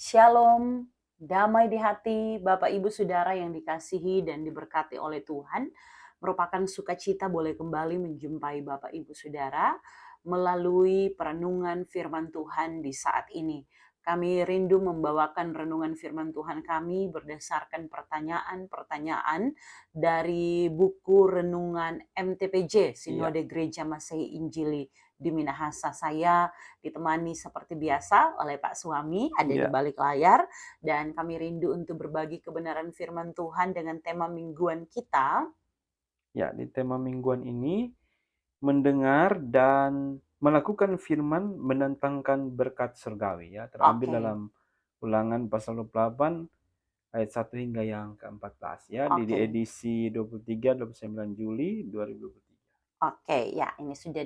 Shalom, damai di hati Bapak Ibu Saudara yang dikasihi dan diberkati oleh Tuhan. Merupakan sukacita boleh kembali menjumpai Bapak Ibu Saudara melalui perenungan firman Tuhan di saat ini. Kami rindu membawakan renungan firman Tuhan kami berdasarkan pertanyaan-pertanyaan dari buku renungan MTPJ, Iya, Sinode Gereja Masehi Injili di Minahasa. Saya ditemani seperti biasa oleh Pak Suami ada di iya, balik layar, dan kami rindu untuk berbagi kebenaran firman Tuhan dengan tema mingguan kita. ya. Di tema mingguan ini, mendengar dan melakukan firman mendatangkan berkat surgawi ya, terambil Oke, dalam Ulangan pasal 28 ayat 1 hingga yang ke-14 ya, di oke, edisi 23-29 Juli 2023. oke, ya ini sudah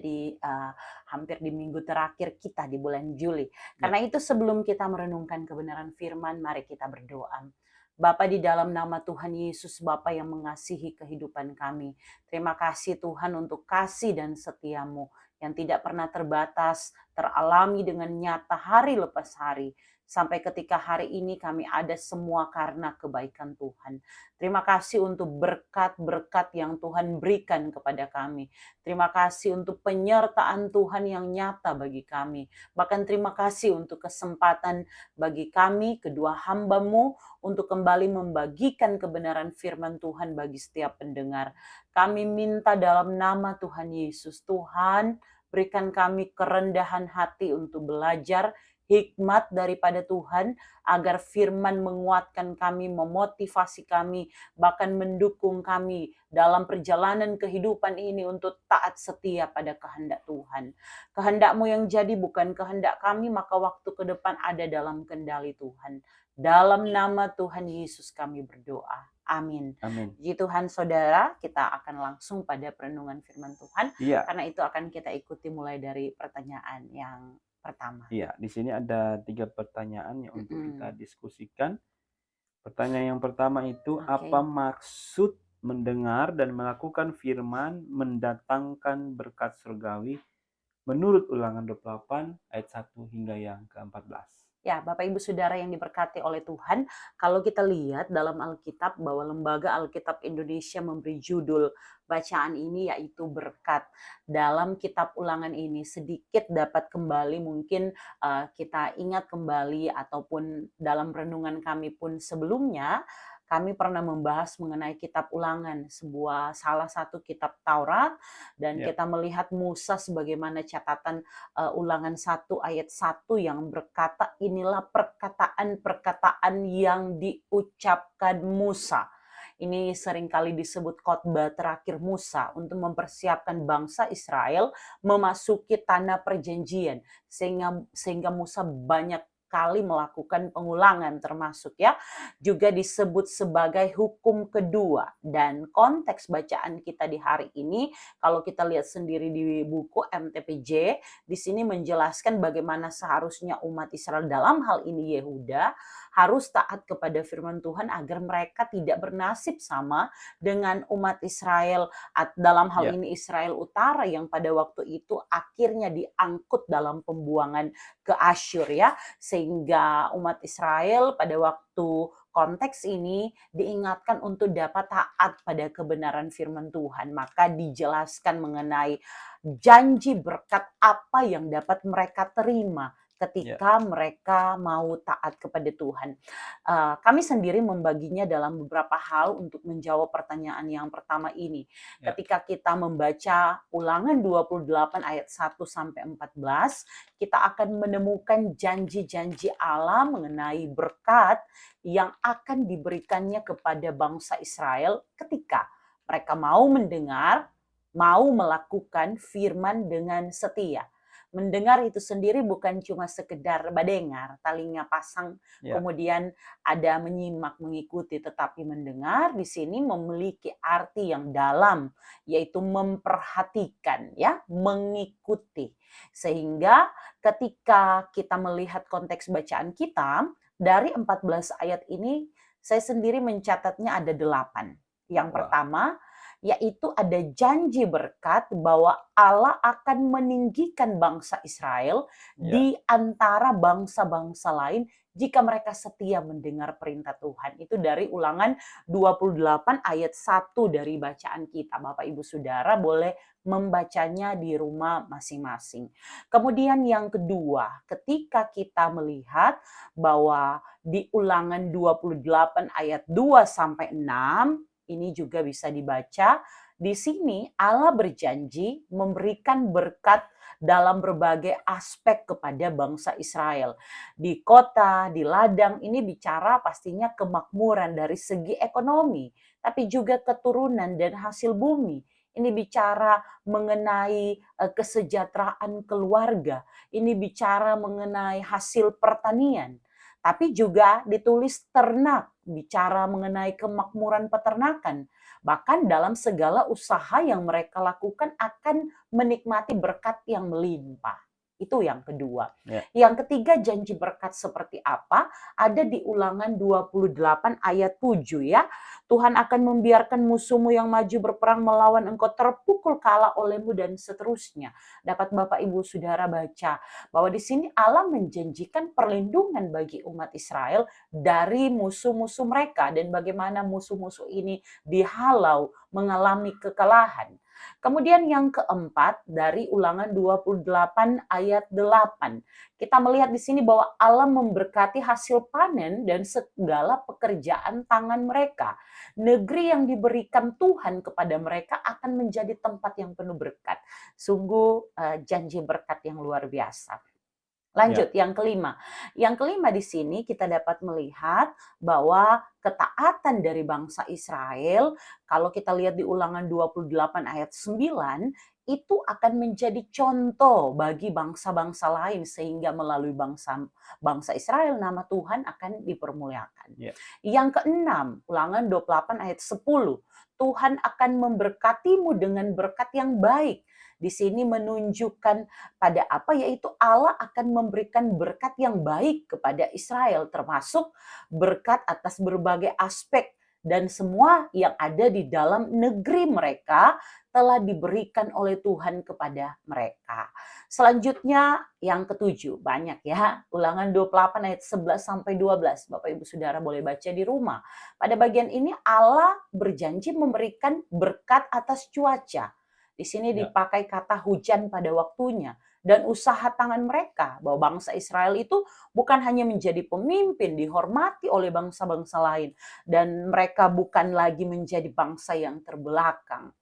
hampir di minggu terakhir kita di bulan Juli. Ya, Karena itu sebelum kita merenungkan kebenaran firman, mari kita berdoa. Bapa di dalam nama Tuhan Yesus, Bapa yang mengasihi kehidupan kami. Terima kasih Tuhan untuk kasih dan setiamu yang tidak pernah terbatas, teralami dengan nyata hari lepas hari. Sampai ketika hari ini kami ada semua karena kebaikan Tuhan. Terima kasih untuk berkat-berkat yang Tuhan berikan kepada kami. Terima kasih untuk penyertaan Tuhan yang nyata bagi kami. Bahkan terima kasih untuk kesempatan bagi kami, kedua hamba-Mu, untuk kembali membagikan kebenaran firman Tuhan bagi setiap pendengar. Kami minta dalam nama Tuhan Yesus, Tuhan, berikan kami kerendahan hati untuk belajar hikmat daripada Tuhan, agar firman menguatkan kami, memotivasi kami, bahkan mendukung kami dalam perjalanan kehidupan ini untuk taat setia pada kehendak Tuhan. Kehendak-Mu yang jadi bukan kehendak kami, maka waktu ke depan ada dalam kendali Tuhan. Dalam nama Tuhan Yesus kami berdoa. Amin. amin. Puji Tuhan saudara, kita akan langsung pada perenungan firman Tuhan. Iya, Karena itu akan kita ikuti mulai dari pertanyaan yang pertama. iya. Di sini ada 3 pertanyaan yang untuk kita Mm-mm. diskusikan. Pertanyaan yang pertama itu, apa Oke. maksud mendengar dan melakukan firman mendatangkan berkat surgawi menurut Ulangan 28 ayat 1 hingga yang ke-14? Ya, Bapak Ibu Saudara yang diberkati oleh Tuhan, kalau kita lihat dalam Alkitab bahwa Lembaga Alkitab Indonesia memberi judul bacaan ini yaitu berkat. Dalam kitab Ulangan ini sedikit dapat kembali mungkin kita ingat kembali ataupun dalam renungan kami pun sebelumnya kami pernah membahas mengenai kitab Ulangan, salah satu kitab Taurat, dan Ya, kita melihat Musa sebagaimana catatan Ulangan 1 ayat 1 yang berkata, inilah perkataan-perkataan yang diucapkan Musa. Ini seringkali disebut khotbah terakhir Musa untuk mempersiapkan bangsa Israel memasuki tanah perjanjian, sehingga Musa banyak kali melakukan pengulangan, termasuk ya juga disebut sebagai hukum kedua. Dan konteks bacaan kita di hari ini, kalau kita lihat sendiri di buku MTPJ, di sini menjelaskan bagaimana seharusnya umat Israel, dalam hal ini Yehuda, harus taat kepada firman Tuhan agar mereka tidak bernasib sama dengan umat Israel, dalam hal ya, ini Israel Utara yang pada waktu itu akhirnya diangkut dalam pembuangan ke Asyur ya, sehingga umat Israel pada waktu konteks ini diingatkan untuk dapat taat pada kebenaran firman Tuhan. Maka dijelaskan mengenai janji berkat apa yang dapat mereka terima ya, ketika mereka mau taat kepada Tuhan. Kami sendiri membaginya dalam beberapa hal untuk menjawab pertanyaan yang pertama ini. ya, Ketika kita membaca Ulangan 28 ayat 1 sampai 14, kita akan menemukan janji-janji Allah mengenai berkat yang akan diberikannya kepada bangsa Israel ketika mereka mau mendengar, mau melakukan firman dengan setia. Mendengar itu sendiri bukan cuma sekedar mendengar, talinya pasang, ya, kemudian ada menyimak, mengikuti, tetapi mendengar di sini memiliki arti yang dalam, yaitu memperhatikan, ya, mengikuti. Sehingga ketika kita melihat konteks bacaan kita, dari 14 ayat ini, saya sendiri mencatatnya ada 8. Yang wah, pertama, yaitu ada janji berkat bahwa Allah akan meninggikan bangsa Israel Ya. di antara bangsa-bangsa lain jika mereka setia mendengar perintah Tuhan. Itu dari Ulangan 28 ayat 1 dari bacaan kita. Bapak Ibu Saudara boleh membacanya di rumah masing-masing. Kemudian yang kedua, ketika kita melihat bahwa di Ulangan 28 ayat 2 sampai 6, ini juga bisa dibaca. Di sini Allah berjanji memberikan berkat dalam berbagai aspek kepada bangsa Israel. Di kota, di ladang, ini bicara pastinya kemakmuran dari segi ekonomi, tapi juga keturunan dan hasil bumi. Ini bicara mengenai kesejahteraan keluarga. Ini bicara mengenai hasil pertanian. Tapi juga ditulis ternak, bicara mengenai kemakmuran peternakan. Bahkan dalam segala usaha yang mereka lakukan akan menikmati berkat yang melimpah. Itu yang kedua. Ya. Yang ketiga, janji berkat seperti apa? Ada di Ulangan 28 ayat 7 ya. Tuhan akan membiarkan musuhmu yang maju berperang melawan engkau terpukul kalah olehmu dan seterusnya. Dapat Bapak Ibu Saudara baca bahwa di sini Allah menjanjikan perlindungan bagi umat Israel dari musuh-musuh mereka dan bagaimana musuh-musuh ini dihalau mengalami kekalahan. Kemudian yang keempat dari Ulangan 28 ayat 8. Kita melihat di sini bahwa Allah memberkati hasil panen dan segala pekerjaan tangan mereka. Negeri yang diberikan Tuhan kepada mereka akan menjadi tempat yang penuh berkat. Sungguh janji berkat yang luar biasa. Lanjut, yang kelima. Yang kelima di sini kita dapat melihat bahwa ketaatan dari bangsa Israel, kalau kita lihat di Ulangan 28 ayat 9, itu akan menjadi contoh bagi bangsa-bangsa lain sehingga melalui bangsa Israel nama Tuhan akan dipermuliakan. Ya. Yang keenam, Ulangan 28 ayat 10, Tuhan akan memberkatimu dengan berkat yang baik. Di sini menunjukkan pada apa, yaitu Allah akan memberikan berkat yang baik kepada Israel, termasuk berkat atas berbagai aspek dan semua yang ada di dalam negeri mereka telah diberikan oleh Tuhan kepada mereka. Selanjutnya yang ketujuh, banyak ya. Ulangan 28 ayat 11 sampai 12. Bapak Ibu Saudara boleh baca di rumah. Pada bagian ini Allah berjanji memberikan berkat atas cuaca. Di sini Ya. dipakai kata hujan pada waktunya dan usaha tangan mereka, bahwa bangsa Israel itu bukan hanya menjadi pemimpin, dihormati oleh bangsa-bangsa lain, dan mereka bukan lagi menjadi bangsa yang terbelakang.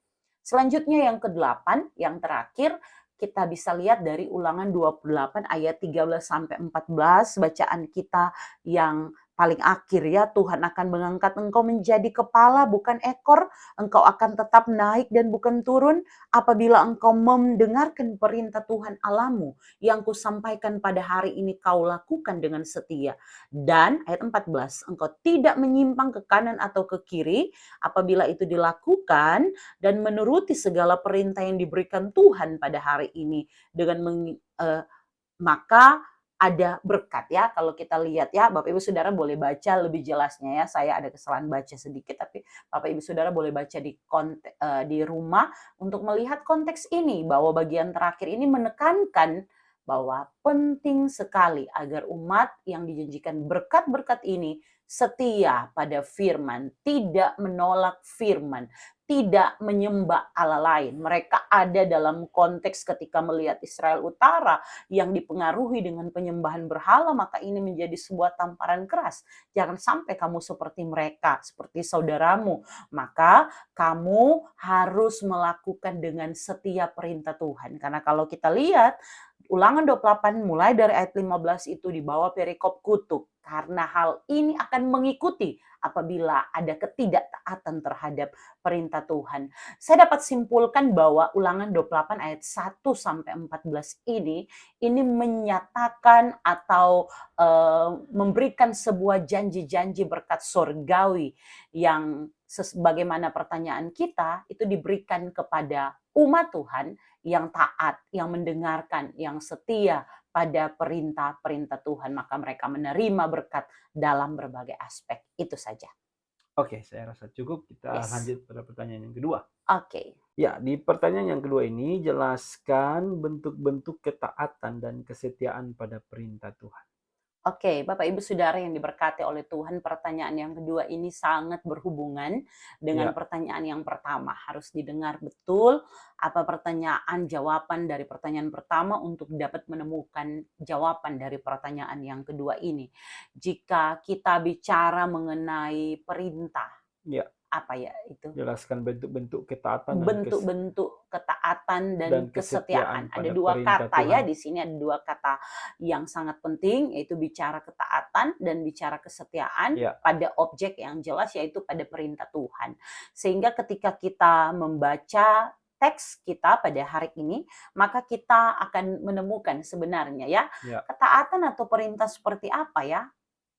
Selanjutnya yang kedelapan, yang terakhir, kita bisa lihat dari Ulangan 28 ayat 13 sampai 14, bacaan kita yang paling akhir ya. Tuhan akan mengangkat engkau menjadi kepala bukan ekor, engkau akan tetap naik dan bukan turun apabila engkau mendengarkan perintah Tuhan Allahmu yang kusampaikan pada hari ini kau lakukan dengan setia. Dan ayat 14, engkau tidak menyimpang ke kanan atau ke kiri apabila itu dilakukan dan menuruti segala perintah yang diberikan Tuhan pada hari ini dengan maka ada berkat ya. Kalau kita lihat ya, Bapak Ibu Saudara boleh baca lebih jelasnya ya. Saya ada kesalahan baca sedikit, tapi Bapak Ibu Saudara boleh baca di rumah untuk melihat konteks ini, bahwa bagian terakhir ini menekankan bahwa penting sekali agar umat yang dijanjikan berkat-berkat ini setia pada firman, tidak menolak firman, tidak menyembah Allah lain. Mereka ada dalam konteks ketika melihat Israel Utara yang dipengaruhi dengan penyembahan berhala, maka ini menjadi sebuah tamparan keras. Jangan sampai kamu seperti mereka, seperti saudaramu. Maka kamu harus melakukan dengan setia perintah Tuhan. Karena kalau kita lihat Ulangan 28 mulai dari ayat 15 itu dibawa perikop kutuk. Karena hal ini akan mengikuti apabila ada ketidaktaatan terhadap perintah Tuhan. Saya dapat simpulkan bahwa Ulangan 28 ayat 1 sampai 14 ini menyatakan atau memberikan sebuah janji-janji berkat surgawi yang sebagaimana pertanyaan kita itu diberikan kepada umat Tuhan yang taat, yang mendengarkan, yang setia pada perintah-perintah Tuhan, maka mereka menerima berkat dalam berbagai aspek. Itu saja. Oke, saya rasa cukup. Kita Yes. lanjut pada pertanyaan yang kedua. Oke. Ya, di pertanyaan yang kedua ini jelaskan bentuk-bentuk ketaatan dan kesetiaan pada perintah Tuhan. Oke, Bapak Ibu Saudara yang diberkati oleh Tuhan, pertanyaan yang kedua ini sangat berhubungan dengan Ya, pertanyaan yang pertama. Harus didengar betul apa pertanyaan, jawaban dari pertanyaan pertama untuk dapat menemukan jawaban dari pertanyaan yang kedua ini. Jika kita bicara mengenai perintah, ya, apa ya itu? jelaskan bentuk-bentuk ketaatan Bentuk-bentuk ketaatan dan dan kesetiaan kesetiaan. Ada pada dua perintah kata Tuhan. ya, di sini ada dua kata yang sangat penting, yaitu bicara ketaatan dan bicara kesetiaan Ya, pada objek yang jelas, yaitu pada perintah Tuhan. Sehingga ketika kita membaca teks kita pada hari ini, maka kita akan menemukan sebenarnya ya, ya, ketaatan atau perintah seperti apa ya.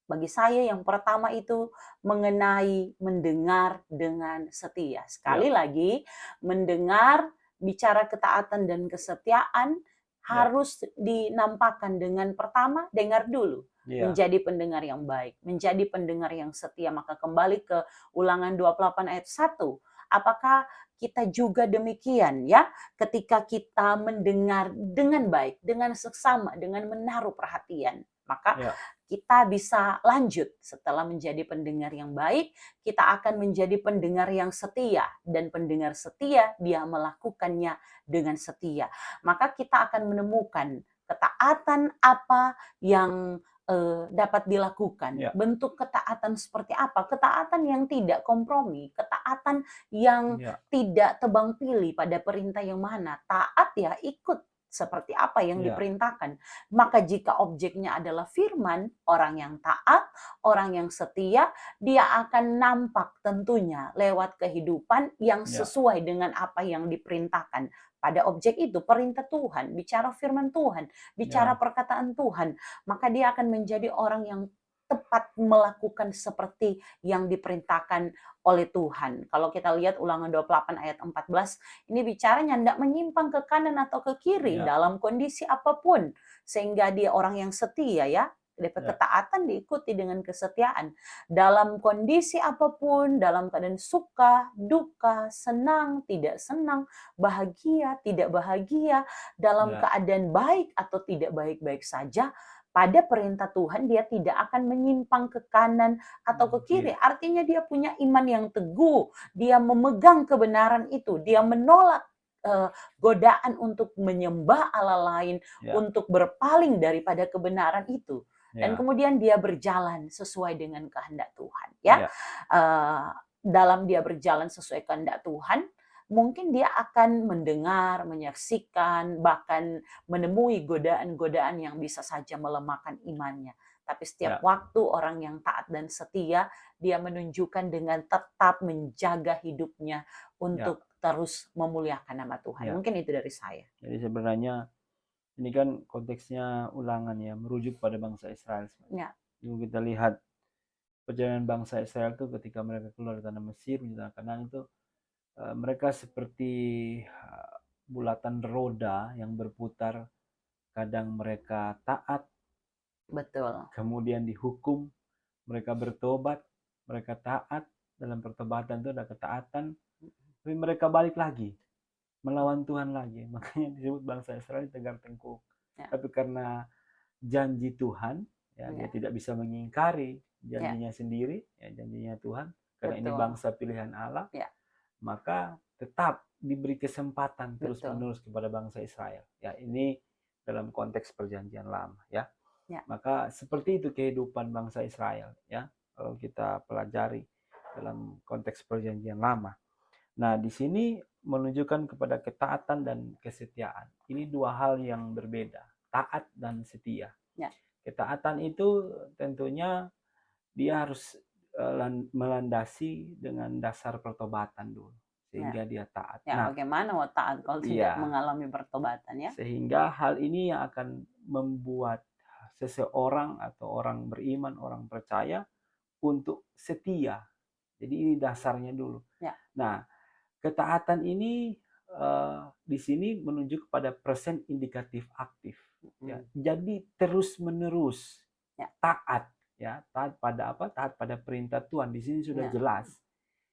Bagi saya yang pertama itu mengenai mendengar dengan setia. Sekali ya, lagi, mendengar, bicara ketaatan dan kesetiaan ya, harus dinampakkan dengan pertama, dengar dulu. ya, Menjadi pendengar yang baik, menjadi pendengar yang setia. Maka kembali ke Ulangan 28 ayat 1. Apakah kita juga demikian ya, ketika kita mendengar dengan baik, dengan seksama, dengan menaruh perhatian, maka ya, kita bisa lanjut setelah menjadi pendengar yang baik, kita akan menjadi pendengar yang setia, dan pendengar setia dia melakukannya dengan setia. Maka kita akan menemukan ketaatan apa yang dapat dilakukan. ya, Bentuk ketaatan seperti apa? Ketaatan yang tidak kompromi, ketaatan yang ya, tidak tebang pilih pada perintah yang mana. Taat ya, ikut seperti apa yang ya, diperintahkan. Maka jika objeknya adalah firman, orang yang taat, orang yang setia, dia akan nampak tentunya lewat kehidupan yang ya, sesuai dengan apa yang diperintahkan. Pada objek itu perintah Tuhan, bicara firman Tuhan, bicara ya, perkataan Tuhan, maka dia akan menjadi orang yang tepat melakukan seperti yang diperintahkan oleh Tuhan. Kalau kita lihat Ulangan 28 ayat 14, ini bicaranya tidak menyimpang ke kanan atau ke kiri ya, dalam kondisi apapun, sehingga dia orang yang setia ya. ya, Ketaatan diikuti dengan kesetiaan. Dalam kondisi apapun, dalam keadaan suka, duka, senang, tidak senang, bahagia, tidak bahagia, dalam ya, keadaan baik atau tidak baik-baik saja, pada perintah Tuhan dia tidak akan menyimpang ke kanan atau ke kiri. kiri. Artinya dia punya iman yang teguh, dia memegang kebenaran itu, dia menolak godaan untuk menyembah Allah lain, Ya, untuk berpaling daripada kebenaran itu. Dan ya, kemudian dia berjalan sesuai dengan kehendak Tuhan. Ya, ya, Eh, dalam dia berjalan sesuai kehendak Tuhan, mungkin dia akan mendengar, menyaksikan, bahkan menemui godaan-godaan yang bisa saja melemahkan imannya. Tapi setiap ya, waktu orang yang taat dan setia, dia menunjukkan dengan tetap menjaga hidupnya ya, untuk terus memuliakan nama Tuhan. ya. Mungkin itu dari saya. Jadi sebenarnya ini kan konteksnya ulangan ya, merujuk pada bangsa Israel sebenarnya. Ya, Kalau kita lihat perjalanan bangsa Israel itu ketika mereka keluar dari tanah Mesir menuju tanah Kanaan itu mereka seperti bulatan roda yang berputar. Kadang mereka taat, betul. kemudian dihukum, mereka bertobat, mereka taat, dalam pertobatan itu ada ketaatan, tapi mereka balik lagi, melawan Tuhan lagi. Makanya disebut bangsa Israel tegar tengkuk. Ya, Tapi karena janji Tuhan, ya dia ya, tidak bisa mengingkari ya, janjinya sendiri, ya janjinya Tuhan, karena ini betul. bangsa pilihan Allah, Ya, maka tetap diberi kesempatan betul. terus-menerus kepada bangsa Israel. Ya, ini dalam konteks perjanjian lama, ya. Ya, Maka seperti itu kehidupan bangsa Israel, ya. Kalau kita pelajari dalam konteks perjanjian lama. Nah, di sini menunjukkan kepada ketaatan dan kesetiaan. Ini dua hal yang berbeda, taat dan setia. ya, Ketaatan itu tentunya dia harus melandasi dengan dasar pertobatan dulu, ya. sehingga dia taat. Ya, Nah, bagaimana mau taat kalau tidak iya, mengalami pertobatan ya? sehingga hal ini yang akan membuat seseorang atau orang beriman, orang percaya untuk setia. Jadi ini dasarnya dulu. Ya, Nah, ketaatan ini di sini menunjuk pada present indikatif aktif. Ya, mm, jadi terus menerus ya, taat. ya, taat pada apa? Taat pada perintah Tuhan. Di sini sudah Nah, jelas.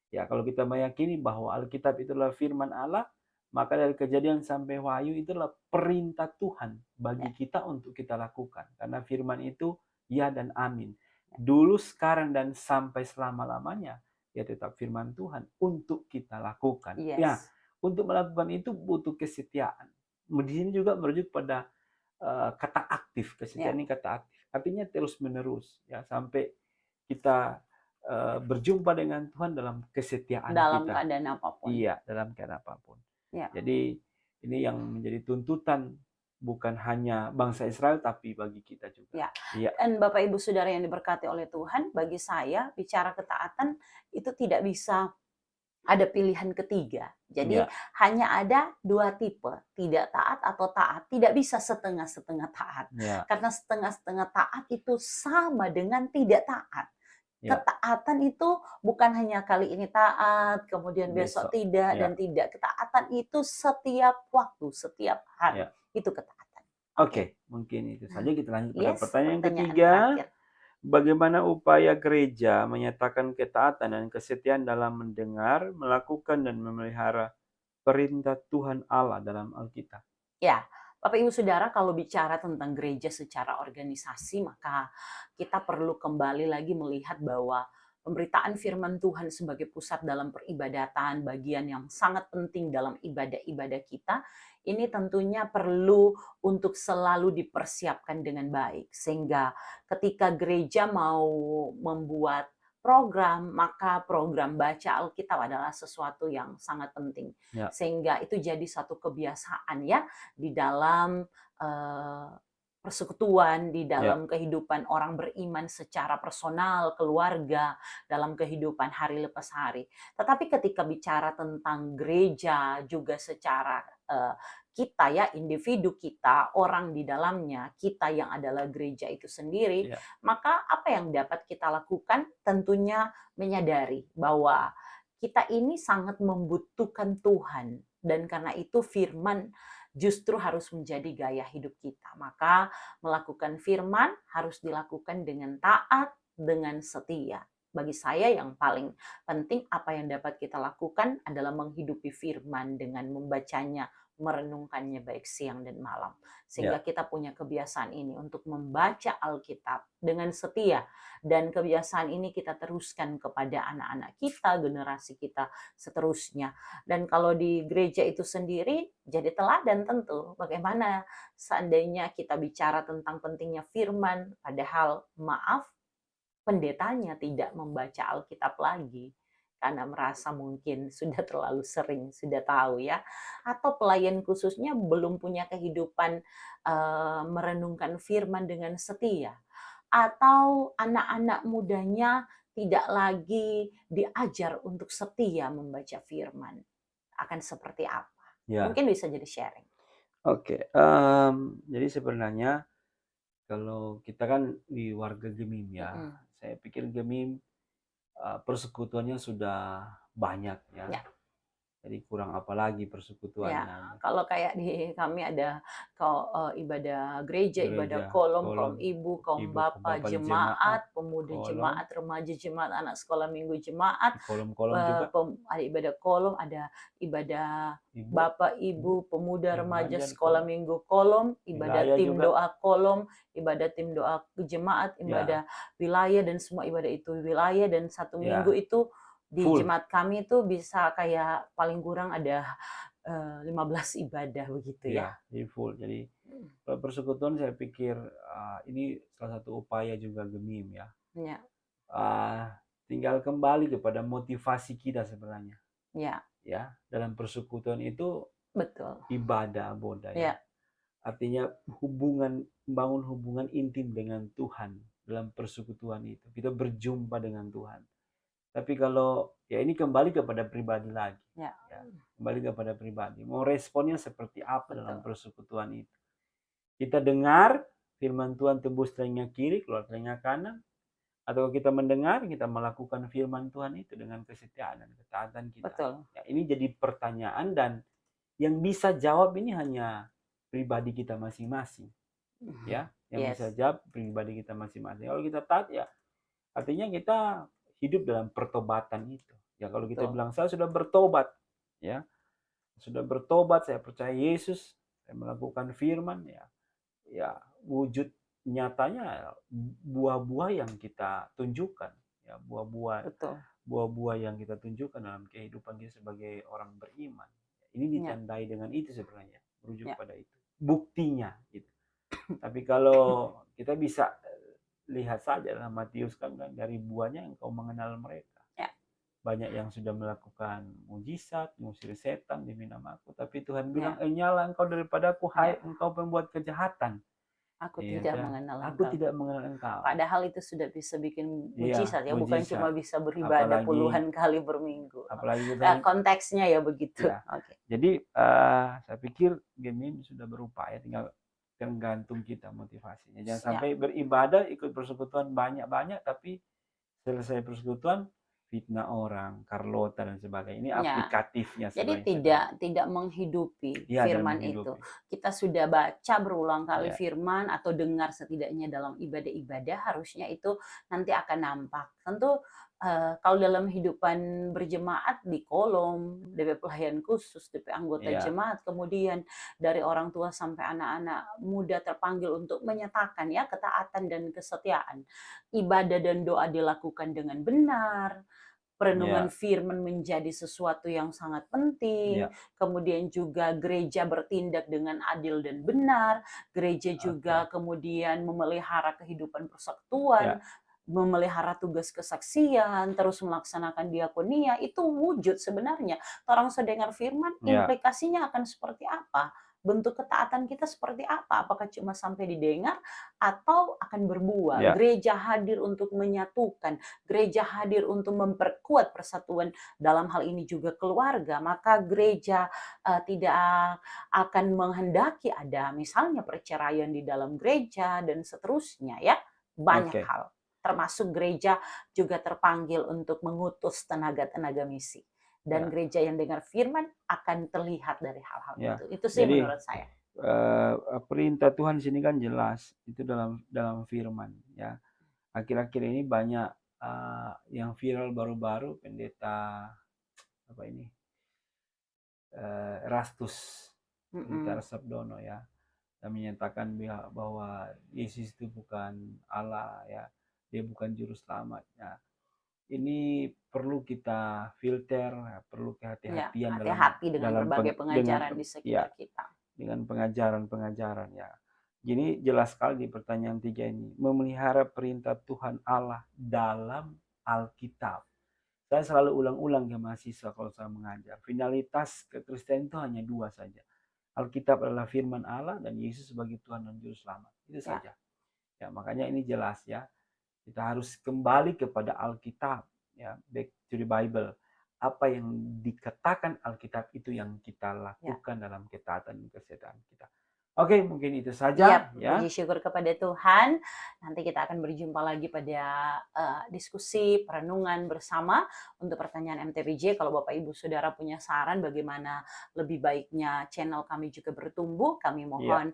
Ya, kalau kita meyakini bahwa Alkitab itu adalah firman Allah, maka dari Kejadian sampai Wahyu itu adalah perintah Tuhan bagi ya, kita untuk kita lakukan. Karena firman itu ya dan amin. Dulu, sekarang, dan sampai selama-lamanya, ya tetap firman Tuhan untuk kita lakukan. Ya, yes, untuk melakukan itu butuh kesetiaan. Di sini juga merujuk pada kata aktif. ya, Kesetiaan ini kata aktif. Artinya terus-menerus, ya, sampai kita berjumpa dengan Tuhan dalam kesetiaan dalam kita. keadaan apapun. Iya, dalam keadaan apapun. Ya. Jadi ini yang menjadi tuntutan bukan hanya bangsa Israel tapi bagi kita juga. Ya, Iya, dan Bapak Ibu Saudara yang diberkati oleh Tuhan, bagi saya bicara ketaatan itu tidak bisa ada pilihan ketiga. Jadi iya, hanya ada dua tipe, tidak taat atau taat. Tidak bisa setengah-setengah taat. iya, Karena setengah-setengah taat itu sama dengan tidak taat. iya. Ketaatan itu bukan hanya kali ini taat, kemudian besok Besok. tidak Iya, dan tidak. Ketaatan itu setiap waktu, setiap hari. iya. Itu ketaatan. Oke. Oke, mungkin itu saja. Kita lanjut pada Yes, pertanyaan yang pertanyaan ketiga. terakhir. Bagaimana upaya gereja menyatakan ketaatan dan kesetiaan dalam mendengar, melakukan, dan memelihara perintah Tuhan Allah dalam Alkitab? Ya, Bapak Ibu Saudara, kalau bicara tentang gereja secara organisasi, maka kita perlu kembali lagi melihat bahwa pemberitaan firman Tuhan sebagai pusat dalam peribadatan, bagian yang sangat penting dalam ibadah-ibadah kita, ini tentunya perlu untuk selalu dipersiapkan dengan baik. Sehingga ketika gereja mau membuat program, maka program baca Alkitab adalah sesuatu yang sangat penting. Ya, Sehingga itu jadi satu kebiasaan ya di dalam persekutuan, di ya, dalam kehidupan orang beriman secara personal, keluarga, dalam kehidupan hari lepas hari. Tetapi ketika bicara tentang gereja juga secara kita ya, individu kita, orang di dalamnya, kita yang adalah gereja itu sendiri, ya, maka apa yang dapat kita lakukan? Tentunya menyadari bahwa kita ini sangat membutuhkan Tuhan dan karena itu firman justru harus menjadi gaya hidup kita. Maka melakukan firman harus dilakukan dengan taat, dengan setia. Bagi saya yang paling penting apa yang dapat kita lakukan adalah menghidupi firman dengan membacanya, merenungkannya baik siang dan malam. Sehingga ya, kita punya kebiasaan ini untuk membaca Alkitab dengan setia. Dan kebiasaan ini kita teruskan kepada anak-anak kita, generasi kita seterusnya. Dan kalau di gereja itu sendiri jadi teladan tentu. Bagaimana seandainya kita bicara tentang pentingnya firman, padahal maaf, pendetanya tidak membaca Alkitab lagi karena merasa mungkin sudah terlalu sering, sudah tahu ya. Atau pelayan khususnya belum punya kehidupan merenungkan firman dengan setia. Atau anak-anak mudanya tidak lagi diajar untuk setia membaca firman. Akan seperti apa? ya. Mungkin bisa jadi sharing. Oke, jadi sebenarnya kalau kita kan di warga Gemim ya, Mm-mm. saya pikir Gemim persekutuannya sudah banyak ya. Ya. Jadi kurang apa lagi Ya, persekutuannya. kalau kayak di kami ada ibadah gereja, ibadah Gereja, kolom, kaum kolom, ibu, kaum ibu, bapa, bapak jemaat, jemaat, pemuda kolom, jemaat, remaja jemaat, anak sekolah minggu jemaat, di kolom-kolom juga, ada ibadah kolom, ada ibadah ibu, bapak, ibu, pemuda, remaja, remaja di sekolah kolom, minggu kolom, ibadah wilayah tim juga, doa kolom, ibadah tim doa jemaat, ya, ibadah wilayah dan semua ibadah itu wilayah dan satu minggu ya, itu di full, jemaat kami itu bisa kayak paling kurang ada 15 ibadah begitu ya. ya, jadi full. Jadi kalau persekutuan saya pikir ini salah satu upaya juga Gemim ya. Ya, Tinggal kembali kepada motivasi kita sebenarnya. ya, Ya, dalam persekutuan itu betul. ibadah boda ya. Ya, Artinya membangun hubungan intim dengan Tuhan dalam persekutuan itu. Kita berjumpa dengan Tuhan. Tapi kalau ya ini kembali kepada pribadi lagi. ya, Ya, kembali kepada pribadi. Mau responnya seperti apa dalam betul. persekutuan itu? Kita dengar firman Tuhan tembus telinga kiri, keluar telinga kanan. Atau kita mendengar, kita melakukan firman Tuhan itu dengan kesetiaan dan ketaatan kita. Betul. Ya, ini jadi pertanyaan dan yang bisa jawab ini hanya pribadi kita masing-masing. Ya, yang bisa Yes. jawab pribadi kita masing-masing. Kalau kita taat ya artinya kita hidup dalam pertobatan itu. Ya kalau kita Betul. bilang saya sudah bertobat, ya sudah bertobat, saya percaya Yesus, saya melakukan firman, ya, ya wujud nyatanya buah-buah yang kita tunjukkan, ya buah-buah Betul. buah-buah yang kita tunjukkan dalam kehidupan kita sebagai orang beriman. Ini Ya, ditandai dengan itu sebenarnya, merujuk ya. pada itu. Buktinya gitu. Tapi kalau kita bisa lihat saja dalam Matius kan dari buahnya engkau mengenal mereka. Ya, Banyak yang sudah melakukan mujizat, mengusir setan demi namaku. Tapi Tuhan bilang, ya, nyala engkau daripadaku, hai ya. engkau pembuat kejahatan. Aku Iya tidak kan? mengenal Aku engkau. tidak mengenal engkau. Padahal itu sudah bisa bikin Iya, mujizat ya, bukan mujizat. cuma bisa beribadah Apalagi puluhan kali berminggu. apalagi kita Konteksnya ya begitu. ya. Oke. Jadi saya pikir game ini sudah berupaya, tinggal tergantung kita motivasinya. Jangan Ya. sampai beribadah ikut persekutuan banyak-banyak tapi selesai persekutuan fitnah orang, Carlota dan sebagainya. Ini Ya. aplikatifnya Jadi sebenarnya saya bilang. tidak menghidupi Iya, dalam firman itu. menghidupi. Kita sudah baca berulang kali Ya, firman atau dengar setidaknya dalam ibadah-ibadah, harusnya itu nanti akan nampak. Tentu kalau dalam kehidupan berjemaat di kolom, DP pelayan khusus, DP anggota ya, jemaat, kemudian dari orang tua sampai anak-anak muda terpanggil untuk menyatakan ya ketaatan dan kesetiaan. Ibadah dan doa dilakukan dengan benar, perenungan ya, firman menjadi sesuatu yang sangat penting, ya. kemudian juga gereja bertindak dengan adil dan benar, gereja Oke. juga kemudian memelihara kehidupan persekutuan, Ya, memelihara tugas kesaksian, terus melaksanakan diakonia, itu wujud sebenarnya. Orang sedengar firman, ya, implikasinya akan seperti apa? Bentuk ketaatan kita seperti apa? Apakah cuma sampai didengar atau akan berbuah? ya, Gereja hadir untuk menyatukan, gereja hadir untuk memperkuat persatuan dalam hal ini juga keluarga, maka gereja tidak akan menghendaki ada misalnya perceraian di dalam gereja dan seterusnya ya, banyak oke. hal. Termasuk gereja juga terpanggil untuk mengutus tenaga-tenaga misi. Dan Ya, gereja yang dengar firman akan terlihat dari hal-hal ya. itu. Itu sih Jadi menurut saya. perintah Tuhan di sini kan jelas, itu dalam dalam firman, ya. Akhir-akhir ini banyak yang viral baru-baru pendeta apa ini Erastus, pendeta Mm-mm. Sabdono ya, yang menyatakan bahwa Yesus itu bukan Allah ya, dia bukan juru selamat ya. Ini perlu kita filter, perlu Ya, kehati-hatian dalam hati-hati dengan dalam berbagai dengan pengajaran di ya sekitar kita. dengan pengajaran-pengajaran ya. Jadi jelas sekali di pertanyaan 3 ini, memelihara perintah Tuhan Allah dalam Alkitab. Saya selalu ulang-ulang ke mahasiswa kalau saya mengajar. Finalitas kekristenan itu hanya dua saja. Alkitab adalah firman Allah dan Yesus sebagai Tuhan dan Juru Selamat. Itu Ya, saja. Ya, makanya ini jelas ya. Kita harus kembali kepada Alkitab, ya, back to the Bible. Apa yang dikatakan Alkitab itu yang kita ya. lakukan dalam ketaatan dan kesetiaan kita. Oke, mungkin itu Iya, saja ya. puji syukur kepada Tuhan. Nanti kita akan berjumpa lagi pada diskusi perenungan bersama untuk pertanyaan MTPJ. Kalau Bapak Ibu Saudara punya saran bagaimana lebih baiknya channel kami juga bertumbuh, kami Iya, mohon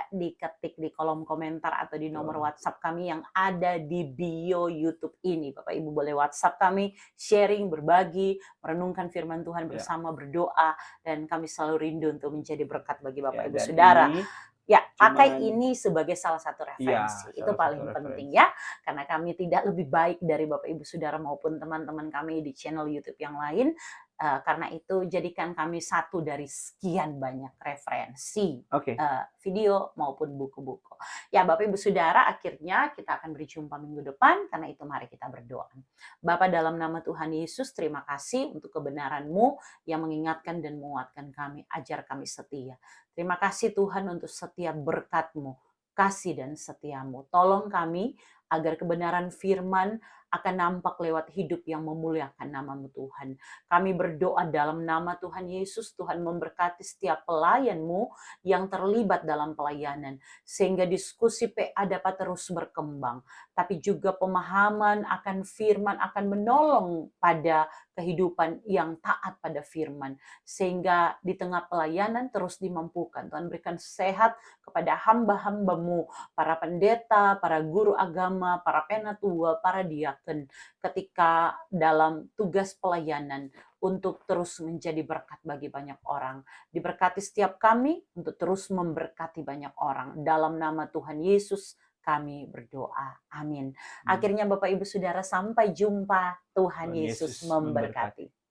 diketik di kolom komentar atau di nomor betul. WhatsApp kami yang ada di bio YouTube ini. Bapak Ibu boleh WhatsApp kami, sharing, berbagi, merenungkan firman Tuhan Ya, bersama, berdoa, dan kami selalu rindu untuk menjadi berkat bagi ya Bapak Ibu dan Saudara. ini Ya, pakai cuman ini sebagai salah satu iya, referensi. Itu salah satu paling penting referensi. ya, karena kami tidak lebih baik dari Bapak Ibu Saudara maupun teman-teman kami di channel YouTube yang lain. Karena itu jadikan kami satu dari sekian banyak referensi Oke, video maupun buku-buku. Ya, Bapak Ibu Saudara, akhirnya kita akan berjumpa minggu depan. Karena itu mari kita berdoa. Bapa, dalam nama Tuhan Yesus, terima kasih untuk kebenaran-Mu yang mengingatkan dan menguatkan kami. Ajar kami setia. Terima kasih Tuhan untuk setiap berkat-Mu, kasih dan setia-Mu. Tolong kami agar kebenaran firman akan nampak lewat hidup yang memuliakan nama-Mu Tuhan. Kami berdoa dalam nama Tuhan Yesus, Tuhan memberkati setiap pelayan-Mu yang terlibat dalam pelayanan. Sehingga diskusi PA dapat terus berkembang. Tapi juga pemahaman akan firman akan menolong pada kehidupan yang taat pada firman. Sehingga di tengah pelayanan terus dimampukan. Tuhan berikan sehat kepada hamba-hamba-Mu, para pendeta, para guru agama, jemaat, para penatua, para diaken ketika dalam tugas pelayanan untuk terus menjadi berkat bagi banyak orang. Diberkati setiap kami untuk terus memberkati banyak orang. Dalam nama Tuhan Yesus kami berdoa. Amin. Amin. Akhirnya Bapak Ibu Saudara, sampai jumpa. Tuhan Tuhan Yesus Yesus memberkati. memberkati.